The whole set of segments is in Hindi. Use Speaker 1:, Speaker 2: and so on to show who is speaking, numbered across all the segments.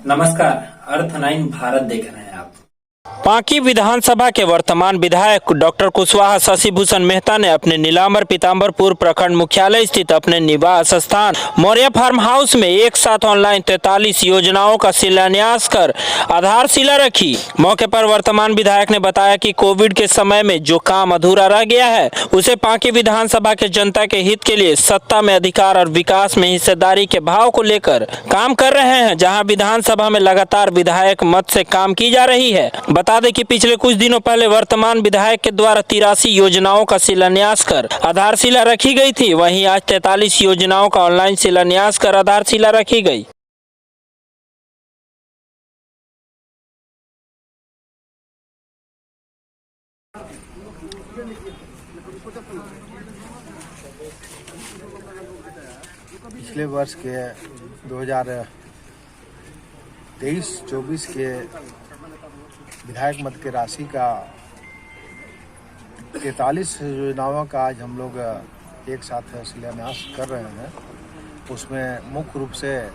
Speaker 1: नमस्कार, अर्थ 9 भारत देख रहे हैं आप।
Speaker 2: पांकी विधानसभा के वर्तमान विधायक डॉक्टर कुशवाहा शशिभूषण मेहता ने अपने नीलांबर पीताम्बरपुर प्रखंड मुख्यालय स्थित अपने निवास स्थान मौर्य फार्म हाउस में एक साथ ऑनलाइन 43 योजनाओं का शिलान्यास कर आधारशिला रखी। मौके पर वर्तमान विधायक ने बताया कि कोविड के समय में जो काम अधूरा रह गया है उसे पांकी विधानसभा के जनता के हित के लिए सत्ता में अधिकार और विकास में हिस्सेदारी के भाव को लेकर काम कर रहे हैं। जहाँ विधानसभा में लगातार विधायक मत से काम की जा रही है। बता दें कि पिछले कुछ दिनों पहले वर्तमान विधायक के द्वारा 83 योजनाओं का शिलान्यास कर आधारशिला रखी गई थी। वहीं आज 43 योजनाओं का ऑनलाइन शिलान्यास कर आधारशिला रखी गई।
Speaker 3: पिछले वर्ष के 2023-24 के विधायक मत के राशि का 43 योजनाओं का आज हम लोग एक साथ शिलान्यास कर रहे हैं। उसमें मुख्य रूप से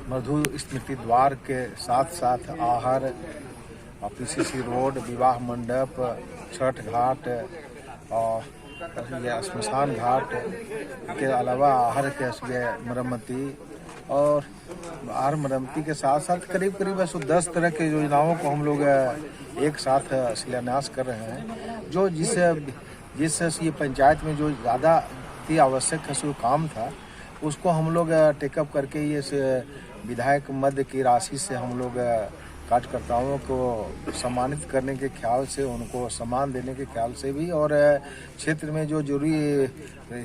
Speaker 3: मधु स्मृति द्वार के साथ साथ आहर, पीसीसी रोड, विवाह मंडप, छठ घाट और श्मशान घाट के अलावा आहर के मरम्मती और आहर मरम्मती के साथ साथ करीब 10 तरह के योजनाओं को हम लोग एक साथ शिलान्यास कर रहे हैं। जो जिस ये पंचायत में जो ज़्यादा ही आवश्यक है काम था उसको हम लोग टेकअप करके ये विधायक मद की राशि से हम लोग कार्यकर्ताओं को सम्मानित करने के ख्याल से, उनको सम्मान देने के ख्याल से भी, और क्षेत्र में जो जरूरी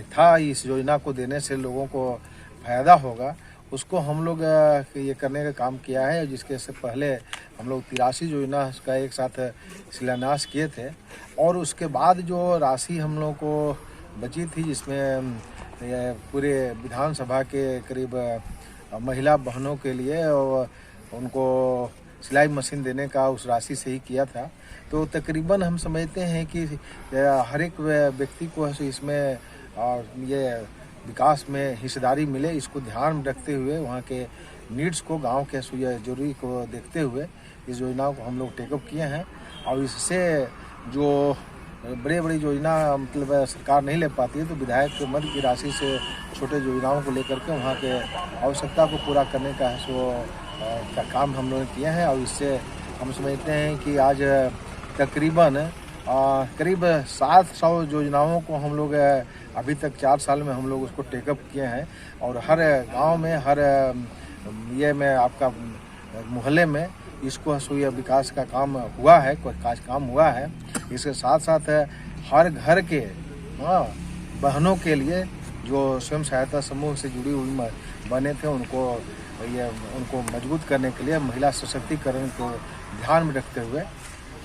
Speaker 3: था इस योजना को देने से लोगों को फायदा होगा उसको हम लोग ये करने का काम किया है। जिसके से पहले हम लोग 83 योजना का एक साथ शिलान्यास किए थे और उसके बाद जो राशि हम लोग को बची थी जिसमें पूरे विधानसभा के करीब महिला बहनों के लिए और उनको सिलाई मशीन देने का उस राशि से ही किया था। तो तकरीबन हम समझते हैं कि हर एक व्यक्ति को इसमें ये विकास में हिस्सेदारी मिले, इसको ध्यान में रखते हुए वहाँ के नीड्स को, गांव के जरूरी को देखते हुए इस योजनाओं को हम लोग टेकअप किए हैं। और इससे जो बड़ी योजना मतलब सरकार नहीं ले पाती है तो विधायक के मद की राशि से छोटे योजनाओं को लेकर के वहाँ के आवश्यकता को पूरा करने का का काम हम लोग किए हैं। और इससे हम समझते हैं कि आज तकरीबन करीब 700 योजनाओं को हम लोग अभी तक 4 साल में हम लोग उसको टेकअप किए हैं। और हर गांव में, हर ये में आपका मोहल्ले में इसको विकास का काम हुआ है, काम हुआ है। इसके साथ साथ हर घर के बहनों के लिए जो स्वयं सहायता समूह से जुड़ी हुई बने थे उनको मजबूत करने के लिए महिला सशक्तिकरण को ध्यान में रखते हुए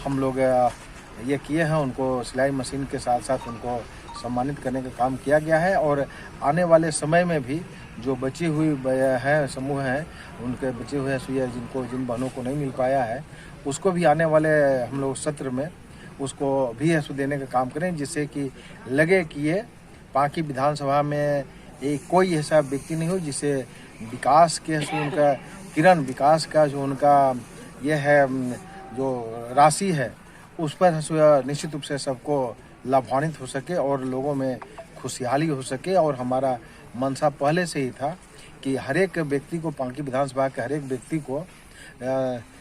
Speaker 3: हम लोग ये किए हैं। उनको सिलाई मशीन के साथ साथ उनको सम्मानित करने का काम किया गया है। और आने वाले समय में भी जो बची हुई है समूह हैं, उनके बचे हुए जिन बहनों को नहीं मिल पाया है उसको भी आने वाले हम लोग सत्र में उसको भी देने का काम करें, जिससे कि लगे कि ये पांकी विधानसभा में एक कोई ऐसा व्यक्ति नहीं हो जिसे विकास के उनका किरण, विकास का जो उनका ये है जो राशि है उस पर निश्चित रूप से सबको लाभान्वित हो सके और लोगों में खुशहाली हो सके। और हमारा मनसा पहले से ही था कि हर एक व्यक्ति को, पांकी विधानसभा के हर एक व्यक्ति को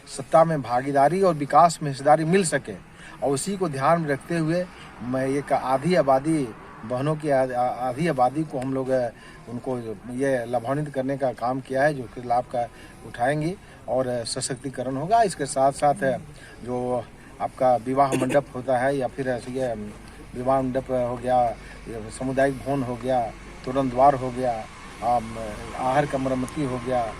Speaker 3: सत्ता में भागीदारी और विकास में हिस्सेदारी मिल सके। और उसी को ध्यान में रखते हुए मैं एक आधी आबादी बहनों की आधी आबादी को हम लोग उनको ये लाभान्वित करने का काम किया है, जो कि लाभ का उठाएंगी और सशक्तिकरण होगा। इसके साथ साथ जो आपका विवाह मंडप होता है या फिर ये विवाह मंडप हो गया, सामुदायिक भवन हो गया, तोरण द्वार हो गया, आहर का मरम्मती हो गया,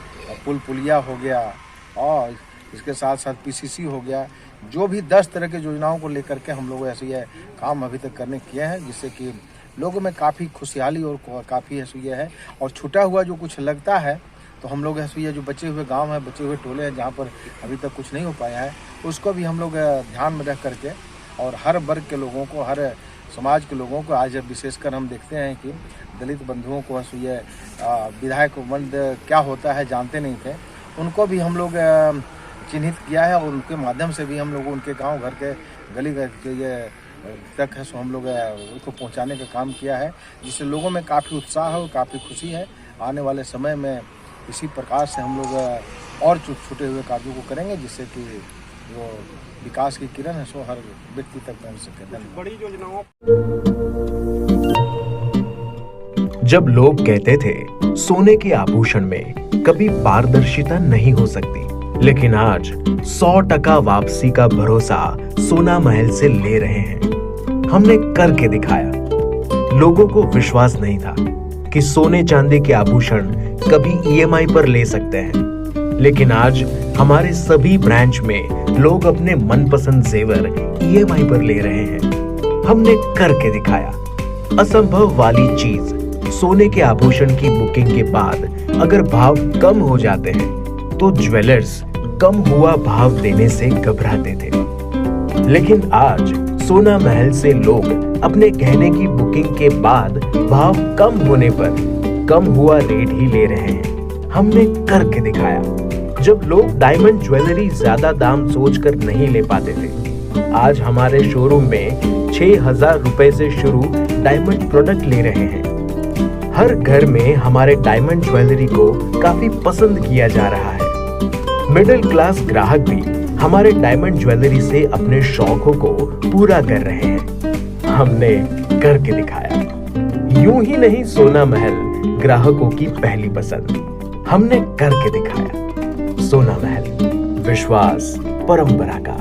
Speaker 3: पुलिया हो गया और इसके साथ साथ पीसीसी हो गया, जो भी 10 तरह के योजनाओं को लेकर के हम लोग ऐसे ये काम अभी तक करने किए हैं, जिससे कि लोगों में काफ़ी खुशहाली और काफ़ी ये है। और छूटा हुआ जो कुछ लगता है तो हम लोग ये जो बचे हुए गांव हैं, बचे हुए टोले हैं जहाँ पर अभी तक कुछ नहीं हो पाया है, उसको भी हम लोग ध्यान में रख करके और हर वर्ग के लोगों को, हर समाज के लोगों को आज विशेषकर हम देखते हैं कि दलित बंधुओं को ये विधायक मंड क्या होता है जानते नहीं थे, उनको भी हम लोग चिन्हित किया है और उनके माध्यम से भी हम लोग उनके गांव घर के गली के ये तक है सो हम लोग उसको पहुंचाने का काम किया है, जिससे लोगों में काफ़ी उत्साह है और काफ़ी खुशी है। आने वाले समय में इसी प्रकार से हम लोग और छूटे हुए कार्यों को करेंगे, जिससे कि वो विकास की किरण है सो हर व्यक्ति तक पहुंच सके।
Speaker 4: बड़ी योजनाओं
Speaker 5: जब लोग कहते थे सोने के आभूषण में कभी पारदर्शिता नहीं हो सकती, लेकिन आज 100% वापसी का भरोसा सोना महल से ले रहे हैं। हमने करके दिखाया। लोगों को विश्वास नहीं था कि सोने चांदी के आभूषण कभी EMI पर ले सकते हैं, लेकिन आज हमारे सभी ब्रांच में लोग अपने मनपसंद जेवर EMI पर ले रहे हैं। हमने करके दिखाया। असंभव वाली चीज, सोने के आभूषण की बुकिंग के बाद अगर भाव कम हो जाते हैं तो ज्वेलर्स कम हुआ भाव देने से घबराते थे, लेकिन आज सोना महल से लोग अपने गहने की बुकिंग के बाद भाव कम होने पर कम हुआ रेट ही ले रहे हैं। हमने करके दिखाया। जब लोग डायमंड ज्वेलरी ज्यादा दाम सोचकर नहीं ले पाते थे, आज हमारे शोरूम में 6,000 रुपए से शुरू डायमंड प्रोडक्ट ले रहे हैं। हर घर में हमारे डायमंड ज्वेलरी को काफी पसंद किया जा रहा है। मिडिल क्लास ग्राहक भी हमारे डायमंड ज्वेलरी से अपने शौकों को पूरा कर रहे हैं। हमने करके दिखाया। यूं ही नहीं सोना महल ग्राहकों की पहली पसंद। हमने करके दिखाया। सोना महल, विश्वास परंपरा का।